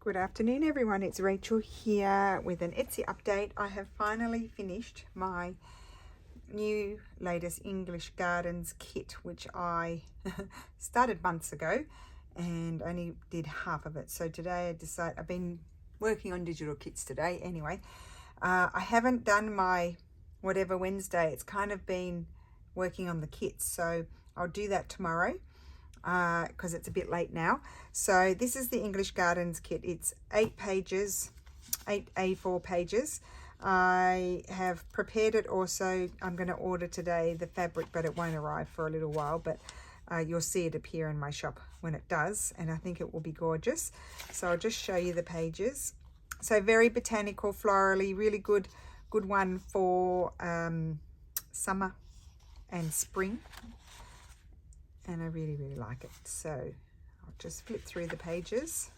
Good afternoon everyone, it's Rachel here with an Etsy update. I have finally finished my new latest English Gardens kit, which I started months ago and only did half of it. So today I've been working on digital kits today anyway. I haven't done my whatever Wednesday. It's kind of been working on the kits, so I'll do that tomorrow because it's a bit late now. So this is the English Gardens kit. It's 8 pages, 8 A4 pages. I have prepared it also. I'm going to order today the fabric, but it won't arrive for a little while, but you'll see it appear in my shop when it does, and I think it will be gorgeous. So I'll just show you the pages. So very botanical, florally, really good one for summer and spring. And I really like it. So I'll just flip through the pages,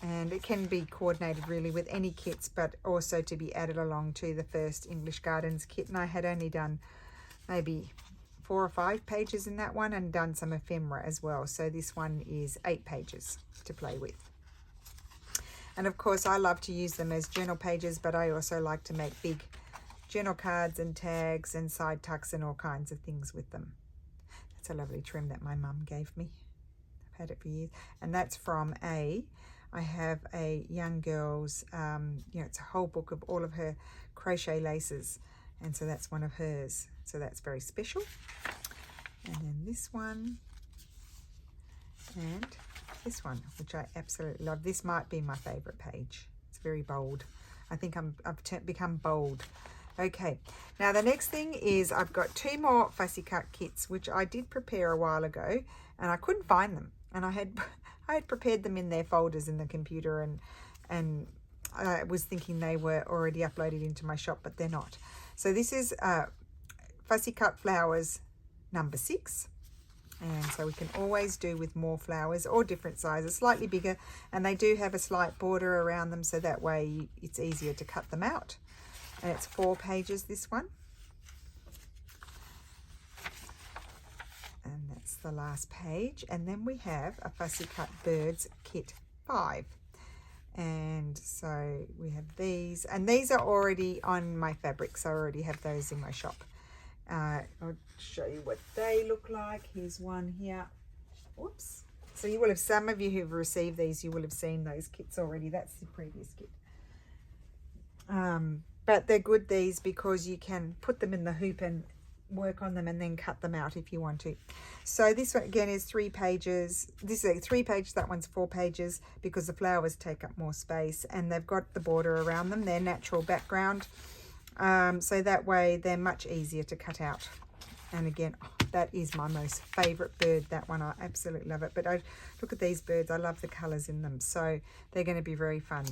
and it can be coordinated really with any kits, but also to be added along to the first English Gardens kit. And I had only done maybe 4 or 5 pages in that one and done some ephemera as well. So this one is 8 pages to play with. And of course I love to use them as journal pages, but I also like to make big journal cards and tags and side tucks and all kinds of things with them. That's a lovely trim that my mum gave me. I've had it for years. And that's from I have a young girl's, it's a whole book of all of her crochet laces. And so that's one of hers. So that's very special. And then this one and this one, which I absolutely love. This might be my favorite page. It's very bold. I think I've become bold. Okay, now the next thing is I've got 2 more fussy cut kits, which I did prepare a while ago, and I couldn't find them. And I had prepared them in their folders in the computer, and I was thinking they were already uploaded into my shop, but they're not. So this is fussy cut flowers number 6. And so we can always do with more flowers or different sizes, slightly bigger, and they do have a slight border around them, so that way it's easier to cut them out. And it's 4 pages, this one. And that's the last page. And then we have a Fussy Cut Birds Kit 5. And so we have these. And these are already on my fabrics. I already have those in my shop. I'll show you what they look like. Here's one here. Whoops. So you will have, some of you who've received these, you will have seen those kits already. That's the previous kit. But they're good, these, because you can put them in the hoop and work on them and then cut them out if you want to. So this one again is 3 pages. This is 3 pages, that one's 4 pages, because the flowers take up more space, and they've got the border around them, their natural background. So that way they're much easier to cut out. And again, that is my most favorite bird, that one. I absolutely love it. But look at these birds. I love the colors in them. So they're going to be very fun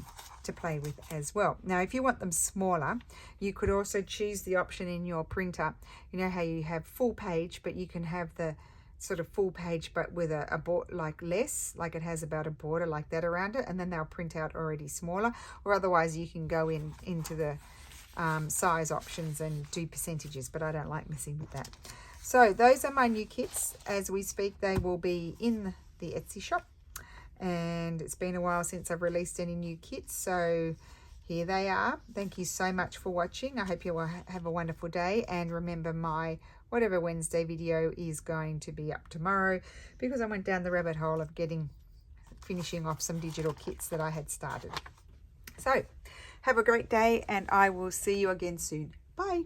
to play with as well. Now, if you want them smaller, you could also choose the option in your printer. You know how you have full page, but you can have the sort of full page, but with a border, like less, like it has about a border like that around it. And then they'll print out already smaller. Or otherwise you can go into the size options and do percentages, but I don't like messing with that. So those are my new kits. As we speak, they will be in the Etsy shop, and it's been a while since I've released any new kits, so here they are. Thank you so much for watching. I hope you will have a wonderful day, and remember, my whatever Wednesday video is going to be up tomorrow, because I went down the rabbit hole of finishing off some digital kits that I had started. So have a great day, and I will see you again soon. Bye.